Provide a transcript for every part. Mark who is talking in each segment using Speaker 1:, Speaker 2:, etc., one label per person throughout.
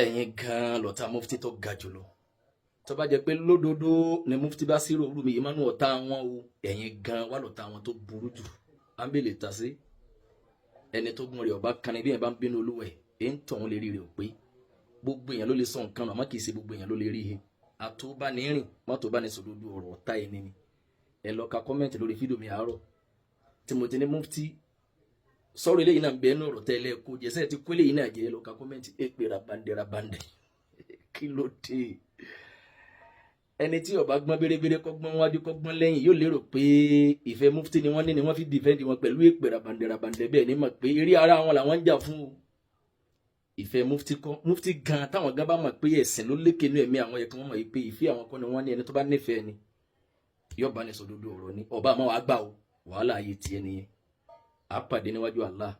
Speaker 1: ẹ̀yin gan lọ̀tá mufti tó ga jùlọ tó bá jẹ́ pé lódodo ni mufti Basiru Olúmi ìmánu ọ̀tá wọn o ẹ̀yin gan wà lọ̀tá wọn tó burú jù ámbélé tàṣí ẹni tó gún rẹ̀ ọba kan ní bí ẹ̀ bá ń bínú olúwẹ̀ ẹ̀ ń tọ̀hún lè rí rẹ̀ ò pé gbogbo èèyàn ló lè sọ nǹkan àmọ́ kì í ṣe gbogbo èèyàn ló lè rí he àtúbánirìn mọ́tò bá ní sòdodo ọ̀rọ̀ ọ̀tá ẹni ni ẹ lọ ka kọ́mẹ́ǹtì lórí fídíò mi àárọ̀ tí mo ti ní mufti sọ̀rọ̀ eléyìí náà bẹ́ẹ̀ náà ọ̀rọ̀ tẹ́lẹ̀ kó jẹ́sẹ̀ ti kó eléyìí náà jẹ́ lọ ka kọ́mẹ́ǹtì èpè rabandẹ kí ló dé ẹni tí ọba gbọ́n bérebére kọ́gbọ́n wájú kọ́gbọ́n lẹ́yìn yóò lérò pé ìfẹ́ mufti ni wọ́n ní ni wọ́n fi dìfẹ́ǹdì wọn pẹ̀lú èpè rabandẹ bẹ́ẹ̀ ni mọ̀ pé eré ara wọn làwọn ń jà fún o ìfẹ́ mufti kọ́ mufti gan táwọn gan bá mọ̀ pé ẹ̀sìn ló lékè ní ẹ̀mí àwọn ẹ̀kan wọn mọ̀ pé ìfẹ́ àwọn kọ́ ni wọ́n ní ẹni tó bá nífẹ̀ẹ́ ni yóò bá ní sòdodo ọ̀rọ̀ ni ọba àmọ́ wàá gbà o wàhálà ayé tiẹ̀ nìyẹn à pàdé níwájú Allah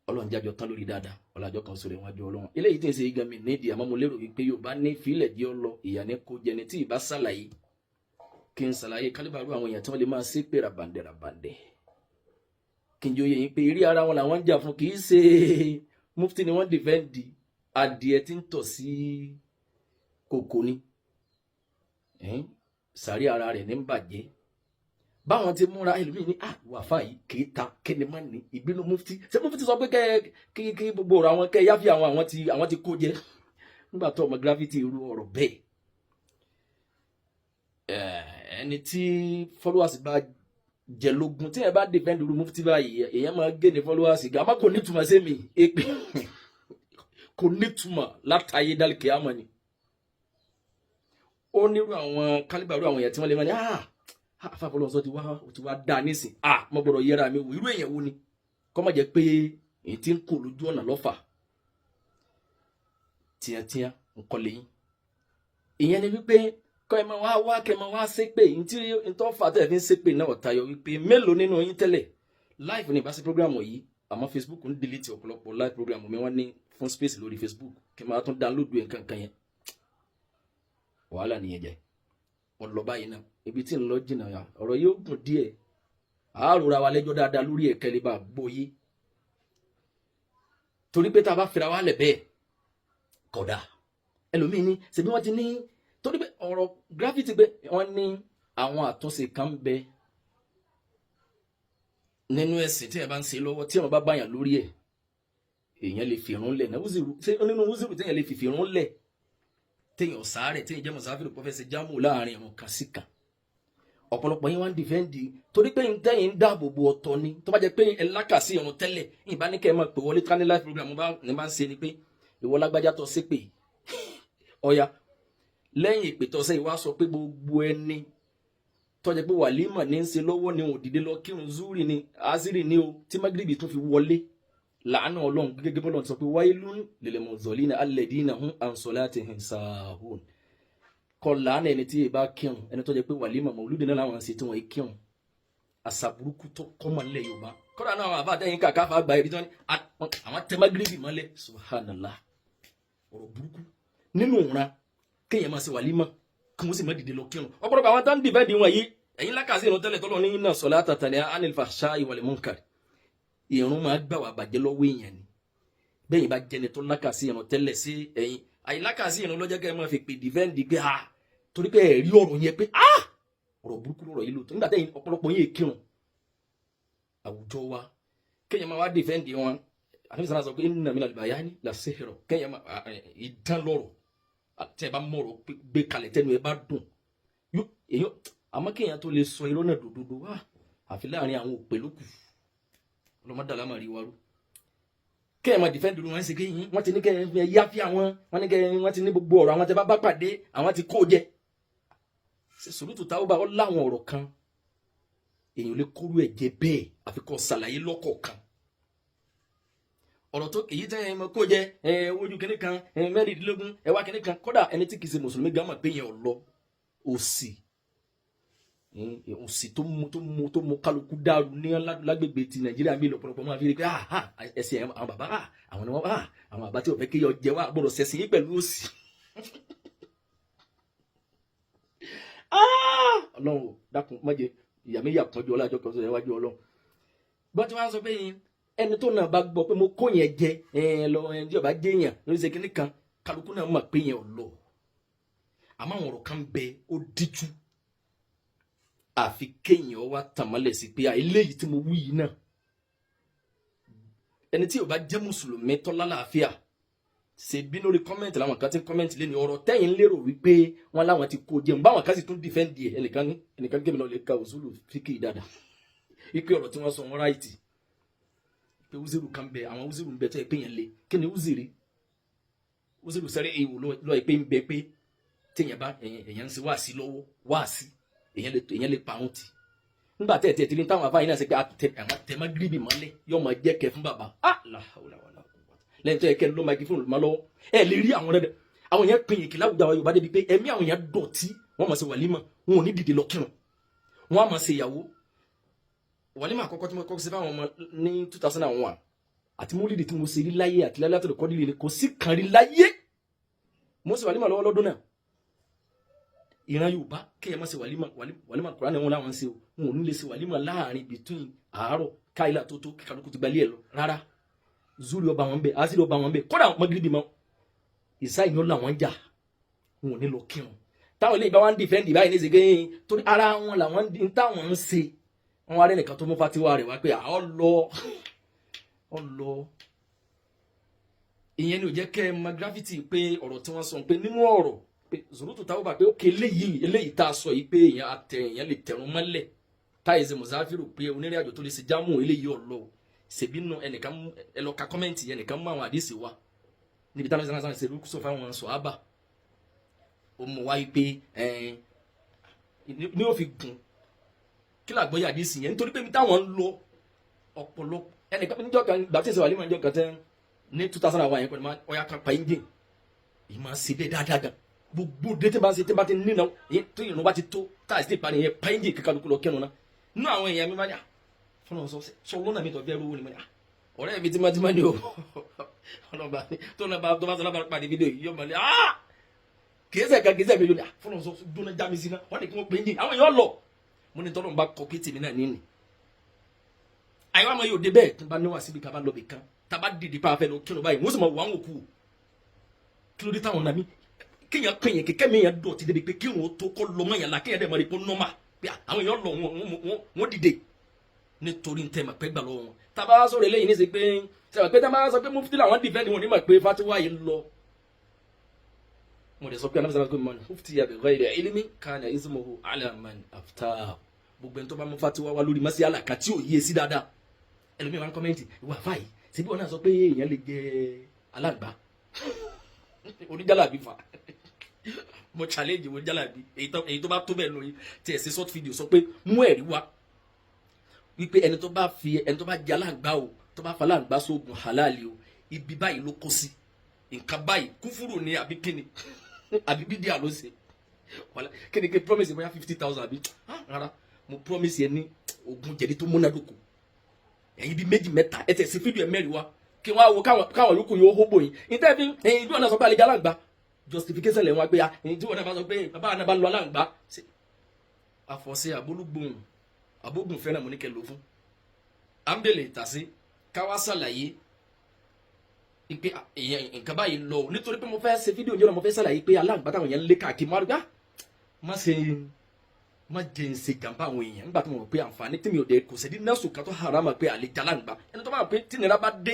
Speaker 1: ọlọ́run jájọ tán lórí dáadáa ọ̀làjọ kan sórí iwájú ọlọ́run eléyìí tí ń ṣe igami nídìí àmọ́ mo lérò wípé yóò bá ní fílẹ̀ jẹ́ ọ lọ ìyá ní kó jẹni tí ìbá ṣàlàyé kí n ṣàlàyé kálíbàrú àwọn èèyàn tí wọ́n lè máa ṣe pé rabandẹ kí n jẹ́ oyè yín pé eré ara wọn làwọn ń jà fún kì í ṣe mufti ni wọ́n dìfẹ́ǹdì adìẹ tí ń tọ̀ sí kòkó ni sàrí ara rẹ̀ ní ń bàjẹ́ báwọn ti múra ẹlòmíì ní wàfà yìí kì í ta kíni má ní ìbínú mufti ṣé mufti sọ pé kí gbogbo ọ̀rọ̀ àwọn kẹ́ yáfi àwọn ti kó jẹ nígbà tó ọmọ gravity irú ọ̀rọ̀ bẹ́ẹ̀ ẹni tí followers bá jẹ lógún tí ẹ bá defend irú mufti báyìí èèyàn máa gé ní followers gà má kò nítumọ̀ sí mi èpè kò nítumọ̀ látàyè dálìkì àmọ́ ni ó nírú àwọn kálíbàrú àwọn èèyàn tí wọ́n lè máa ní afáfọlọ́ sọ ti wá dáa nísìn mo gbọ́dọ̀ yẹra mi wò irú èèyàn wo ni kọ́ má jẹ́ pé èyí tí ń kó lójú ọ̀nà lọ́fà tíyàtíyà nǹkan lẹ́yìn ìyẹn ni wípé kọ́ ẹ máa wá kẹ́ ẹ máa wá ṣépè ní tí tó fà tẹ̀ fi ń ṣépè náà ọ̀tayọ wípé mélòó nínú yín tẹ́lẹ̀ live ní ìbáṣe program yìí àmọ́ Facebook ń delete ọ̀pọ̀lọpọ̀ live program mi wọ́n ní fún space lórí Facebook kí n máa tún download ẹ̀ kankan yẹn wàhálà nìyẹn jẹ́ wọ́n lọ báyìí náà ibi tí ń lọ jìnnà ya ọ̀rọ̀ yóò gùn díẹ̀ àárora wa lẹ́jọ́ dáadáa lórí ẹ̀kẹ́ lè bá gbóyé torí pé tá a bá fira wa lẹ̀ bẹ́ẹ̀ kódà ẹlòmíì ní ṣebí wọ́n ti ní torí pé ọ̀rọ̀ gravity pé wọ́n ní àwọn àtúnṣe kan bẹ nínú ẹ̀sìn tí ẹ bá ń ṣe lọ́wọ́ tí wọ́n bá báyàn lórí ẹ̀ èèyàn lè fìrún lẹ̀ náà nínú wúzìrù téèyàn lè fìrún lẹ̀ téèyàn sáré téèyàn jẹ́ mọ̀sáfìrì pọ́fẹ́sì jámù láàrin ìrun kan sí kan ọ̀pọ̀lọpọ̀ yín wá ń dìfẹ́ǹdì torí pé ń tẹ́yìn ń dáàbò bo ọ̀tọ̀ ni tó bá jẹ́ pé ẹ lákàsí ìrun tẹ́lẹ̀ ìbá ní kẹ́ ẹ máa pè wọlé ká ní live program ní bá ń ṣe ni pé ìwọ lágbájá tó ṣe pé ọ̀ya lẹ́yìn ìpè tó ṣe ìwá sọ pé gbogbo ẹni tó jẹ́ pé wàlímà ní ń ṣe lọ́wọ́ ni òun dìde lọ kírun zúrì ni aziri ni o tí magribi tún fi wọlé làánà ọlọ́run gẹ́gẹ́ bọ́lá ti sọ pé wailun lil muzallina alladina hum an salatihim sahun kọ́ làánà ẹni tí ìbá kírun ẹni tó jẹ́ pé wàlímà mọ̀lúdì náà làwọn ṣe tí wọ́n kírun àṣà burúkú tó kọ́mọ̀ nílẹ̀ Yorùbá kọ́dà náà àwọn àbájáyín kàkà fà gba ibi tí wọ́n ní àwọn tẹ magribi mọ́lẹ̀ subhanallah ọ̀rọ̀ burúkú nínú ìran kéèyàn máa ṣe wàlímà kí wọ́n sì má dìde lọ kírun ọ̀pọ̀lọpọ̀ àwọn tán dìbẹ́ di wọn yìí ẹ̀yin lákàsí ìrun tẹ́lẹ̀ tọ́lọ́ ní inna salata tanha anil fahsha'i wal munkar ìrun máa gbà wà bàjẹ́ lọ́wọ́ èèyàn ni bẹ́yìn bá jẹ́ni tó lákàsí ìrun tẹ́lẹ̀ sí ẹ̀yin àyílákàsí ìrun lọ́jọ́ kẹ́ ẹ máa fi pè dìfẹ́ǹdì pé torí pé ẹ̀rí ọ̀rọ̀ yẹn pé ọ̀rọ̀ burúkú lọ̀rọ̀ yìí lóòótọ́ nígbà tẹ́yìn ọ̀pọ̀lọpọ̀ yín kírun àwùjọ wa kéèyàn máa wá dìfẹ́ǹdì wọn àti sàn sọ pé inna minal bayani la sihra kéèyàn máa ìdán lọ́rọ̀ àti ẹ bá mọ̀rọ̀ gbé kalẹ̀ tẹ́nu ẹ bá dùn èyàn àmọ́ kéèyàn tó lè sọ irọ́ náà dòdòdó wá àfi láàrin àwọn òpè lókù ọlọ́mọdàlá máa rí wa rú kéèyàn máa dìfẹ́ǹdì wọn ṣe kéyìn wọ́n ti ní kéèyàn yáfi àwọn wọ́n ti ní gbogbo ọ̀rọ̀ àwọn tẹ bá pàdé àwọn ti kó jẹ ṣe sùúrùtù táwọn bá wọn láwọn ọ̀rọ̀ kan èèyàn lè kóró ẹ̀jẹ̀ bẹ́ẹ̀ àfi kó ṣàlàyé lọ́kọ̀ọ̀kan ọ̀rọ̀ tó èyí tẹ́ ẹ mọ kó jẹ ojú kìnní kan mẹ́rìndínlógún ẹwà kìnní kan kódà ẹni tí kì í ṣe mùsùlùmí gámà pé yẹn ò lọ òsì tó mú kálukú dàrú ní lágbègbè ti Nàìjíríà mi lọ́pọ̀lọpọ̀ máa fi rí pé ẹsẹ̀ àwọn bàbá àwọn ni wọ́n àwọn bàbá tí ò fẹ́ kéèyàn jẹ wá gbọ́dọ̀ ṣẹ̀sìn yín pẹ̀lú òsì Ọlọ́run dákun má jẹ́ ìyá mi yà pọ́njú ọlá àjọkọ̀ sọ̀rọ̀ iwájú Ọlọ́run bọ́n tí wọ́n á sọ pé yín ẹni tó náà bá gbọ́ pé mo kó yẹn jẹ lọ ẹni tí ọba jẹ yẹn lórí ṣe kíní kan kálukú náà mọ̀ pé yẹn ò lọ àmọ́ àwọn ọ̀rọ̀ kan bẹ ó díjú àfi kéèyàn wá tàmálẹ̀ sí pé eléyìí tí mo wí yìí náà ẹni tí ọba jẹ́ mùsùlùmí tó lálàáfíà ṣe bí lórí kọ́mẹ́ǹtì làwọn kan ti kọ́mẹ́ǹtì lé ní ọ̀rọ̀ tẹ́yìn lérò wípé wọn láwọn ti kó jẹun báwọn kan sì tún dìfẹ́ǹdì ẹ̀ ẹnìkan gẹ́mi náà lè ka òṣùlù fíkì dáadáa wípé ọ̀rọ̀ tí wọ́n sọ wọn ráìtì pé uziru kan bẹ àwọn uziru ń bẹ tó yẹ pé yẹn lé kí ni uziru sẹ́rẹ́ èèwò lọ́ọ́ pé ń bẹ pé téèyàn bá èèyàn ń ṣe wáàsí lọ́wọ́ wáàsí èèyàn lè pa àwọn tì nígbà tẹ̀ tí ní táwọn afáyín náà ṣe pé àtẹ̀mọ́ gíríbì mọ́lẹ̀ yóò máa jẹ́ kẹ fún bàbá lẹ́yìn tó yẹ kẹ́ ló máa gí fún olùmọ́ lọ́wọ́ ẹ lè rí àwọn rẹ̀ àwọn yẹn pin ìkìlá àwùjọ àwọn Yorùbá débi pé ẹ̀mí àwọn yẹn dọ̀tí wọ́n máa ṣe wàlímà wọn ò ní dìde lọ kírun wọ́n á máa ṣe ìyàwó wàlímà àkọ́kọ́ tí mo kọ́kọ́ ṣe fáwọn ọmọ ní 2001 àti mólídì tí mo ṣe rí láyé àti láyé àtọ̀dọ̀ kọ́ líle kò sí kan rí láyé mo ṣe wàlímà lọ́wọ́ lọ́dún náà ìran Yorùbá kéèyàn máa ṣe wàlímà Kùránì wọn láwọn ṣe wọn ò ní lè ṣe wàlímà láàrin between àárọ̀ káìlà tó kíkàlùkù ti gbalẹ̀ ẹ̀ lọ rárá zuri ọba wọn bẹ asiri ọba wọn bẹ kódà magiribi mọ ìsáyìí ni ó làwọn jà wọn ò ní lọ kírun táwọn ilé ìbá wọn dìfẹ́ǹdì báyìí ní sèké torí ara wọn làwọn ń táwọn ń ṣe wọn wá rẹ́nìkan tó mú fatiwa rẹ̀ wá pé ọ lọ ìyẹn ni ò jẹ́ kẹ́ ẹ mọ gravity pé ọ̀rọ̀ tí wọ́n sọ pé nínú ọ̀rọ̀ pé Zurutu táwọn bá pé ó ké eléyìí tá a sọ yìí pé èèyàn lè tẹ̀rùn mọ́lẹ̀ táyì ṣe Musafiru pé onírìn àjò tó lè ṣe jámù eléyìí ọ̀lọ́ ṣèbí nù ẹnìkan ẹ lọ ka kọ́mẹ́ǹtì ẹnìkan mú àwọn àdìsí wa níbi táwọn ìṣẹ̀lẹ̀ sáà ṣe rúkúsọ fáwọn sọ̀hábà ó mú wáyé pé ní ó fi gùn kí làgbọ́yà àdìsí yẹn nítorí pé mi táwọn ń lọ ọ̀pọ̀lọpọ̀ ẹnìkan níjọ́ kan gbà tí ìṣẹ̀wà lè máa níjọ́ kan tẹ́ ní 2001 yẹn pẹ̀lú ọ̀yà kan pa engine yìí máa ṣe bẹ́ẹ̀ dáadáa gan gbogbo dé tí bá ṣe tí bá ti nínà tó ìrùn bá ti tó táàsì tí ìparí yẹn pa engine kíkà lóko lọ kẹrùn náà nínú àwọn èèyàn mi máa ní fọlọ́n sọ lọ́nà mi tó fẹ́ rówó ni mo ní ọ̀rẹ́ mi tímọ́tímọ́ ni o ọlọ́ba tó bá sọ lábàá pàdé fídíò yìí yọ̀ọ́ mọ̀ ní kìí mi lónìí fọlọ́n sọ dúnà já mi sí náà wọ́n ní kí wọ́n pè é yín àwọn èèyàn lọ mo ní tọ́lọ́ bá kọ kéètì mi náà nínú àyẹ̀wò àmọ́ yóò dé bẹ́ẹ̀ tí n bá níwà síbi ká bá lọ bì kan tá a bá dìde pa afẹ́ lọ kí ló báyìí wọ́n sì máa wọ àwọn òkú kí ló dé táwọn nàmi kéèyàn pè yẹn kékẹ́ mi yẹn dọ̀tí débi pé kí wọ́n tó kọ́ lọ́mọ yẹn la kéèyàn dẹ̀ mọ̀ ní pé nọ́mà pé àwọn èèyàn lọ wọ́n dìde nítorí ntẹ́ mà pẹ́ gbà lọ́wọ́ wọn tábà sọ̀rọ̀ eléyìí ní sí pé sẹ́wọ̀n pé tábà sọ pé mufti làwọn dìfẹ́ǹdì wọn ní mà pé fatiwa yìí lọ mo dẹ̀ sọ pé anábìsà pé mọ̀ mufti yàbẹ̀ ghayri ilmi kana ismuhu ala man afta gbogbo ẹni tó bá mú fatiwa wá lórí mọ́sí àlàkà tí ò yé sí dáadáa ẹlòmíì wá ń kọ́mẹ́ǹtì ìwà fáyì síbí wọn náà sọ pé èèyàn lè jẹ alágbá oníjàlábí fa mo challenge wo jàlábí èyí tó bá tó bẹ́ẹ̀ lórí tí ẹ̀ sí short video sọ pé mú ẹ̀rí wá wípé ẹni tó bá jẹ alágbá o tó bá fa alágbá sóògùn halali o ibi báyìí ló kó sí nǹkan báyìí kúfúrú ni àbí kíni àbí bídíà ló ṣe kíni kí promise bóyá 50,000 àbí rárá mo promise yẹn ní oògùn jẹ̀dí tó múnádóko ẹ̀yin bíi méjì mẹ́ta ẹ tẹ̀ sí fídíò mẹ́rin wa kí wọ́n á wo káwọn yòókù yóò hóbò yín níta fi ẹ̀yin bí wọn náà sọ pé àlejò aláǹgbá justification lẹ̀ wọ́n gbé ya ẹ̀yin tí wọn náà bá sọ pé bàbá náà bá lọ aláǹgbá àfọ̀ṣe àbólúgbòhùn àbógun fẹ́ràn mo ní kẹ́ lò fún àmbẹ̀lẹ̀ ìtàsí káwá ṣàlàyé pé nǹkan báyìí lọ nítorí pé mo fẹ́ ṣe fídíò yẹn mo fẹ́ ṣàlàyé pé aláǹgbá táwọn yẹn lé káàkiri má rúgbá má jẹ́ ń ṣe jàǹbá àwọn èèyàn nígbà tí mo rò pé àǹfààní tí mi ò dé kò sẹ́dí nẹ́sùn kan tó harama pé àlè jalangba ẹni tó bá wà pé tí nira bá dé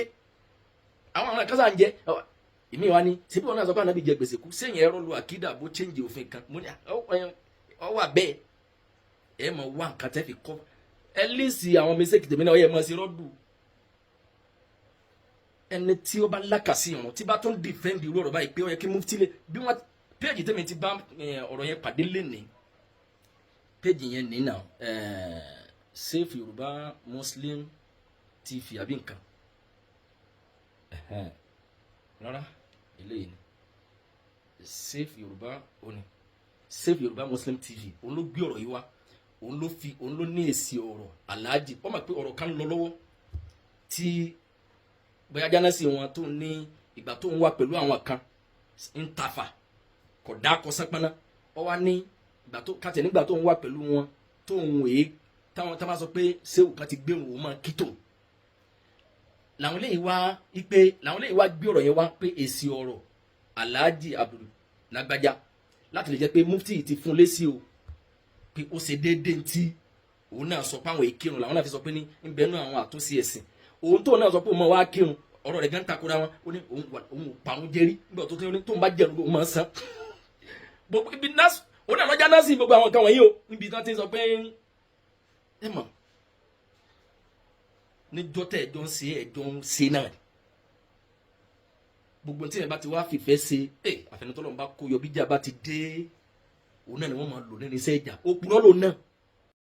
Speaker 1: àwọn akásá ń jẹ èmi wa ni ṣebí wọn náà sọ pé ànábì jẹ gbèsè kú sẹ́yìn ẹ̀rọ lu àkídà bó chẹ́ǹjì òfin kan mo ní ọ wà bẹ́ẹ̀ ẹ mọ̀ wá nǹkan tẹ́ fi kọ́ ẹ lísì àwọn mẹsẹ̀kì tèmi náà ẹ mọ̀ sí rọ́dù ẹni tí ó bá lákàsí ìrùn tí bá tún dìfẹ́ǹdì irú ọ̀rọ̀ báyìí pé ó yẹ kí mufti lé bí wọ́n péèjì tèmi ti bá ọ̀rọ̀ yẹn pàdé lénìí péjì yẹn nínà Safe Yorùbá Muslim TV àbí nǹkan rárá eléyìí ni Safe Yorùbá òní Safe Yorùbá Muslim TV òun ló gbé ọ̀rọ̀ yìí wá òun ló ní èsì ọ̀rọ̀ aláàjì wọ́n mọ̀ pé ọ̀rọ̀ kan lọ lọ́wọ́ tí bóyá jánásì wọn tó ní ìgbà tó ń wá pẹ̀lú àwọn kan ń tafà kò dá kọ sápáná ọ wá ní nígbà tó ń wà pẹ̀lú wọn tó ń wèé táwọn sọ pé sẹ́wù kan ti gbẹ̀rù òun máa kí tó làwọn eléyìí wá gbé ọ̀rọ̀ yẹn wá pé èsì ọ̀rọ̀ Alhaji Abdul Lágbájá láti lè jẹ́ pé mufti ti fún lésì o pé ó ṣe déédéé ntí òun náà sọ pé àwọn èkírun làwọn náà fi sọ pé ní nbẹ́nu àwọn àtúnṣe ẹ̀sìn òun tó náà sọ pé òun máa wá kírun ọ̀rọ̀ rẹ̀ gan takora wọn ó ní òun parun jẹ́rí nígbà tó ní tó ń bá jẹ̀rù òun máa san gbogbo ibi náà òun náà lọ́jà náà sì gbogbo àwọn kan wọ̀nyí o níbi tí wọ́n ti sọ pé ẹ mọ̀ níjọ́ tẹ̀ ẹjọ́ ń ṣe náà gbogbo tí ẹ bá ti wá fìfẹ́ ṣe àfẹnutọ́lọ́run bá kó yọ bíjà bá ti dé òun náà ni wọ́n máa lò nínú iṣẹ́ ìjà òpùrọ́ lòun náà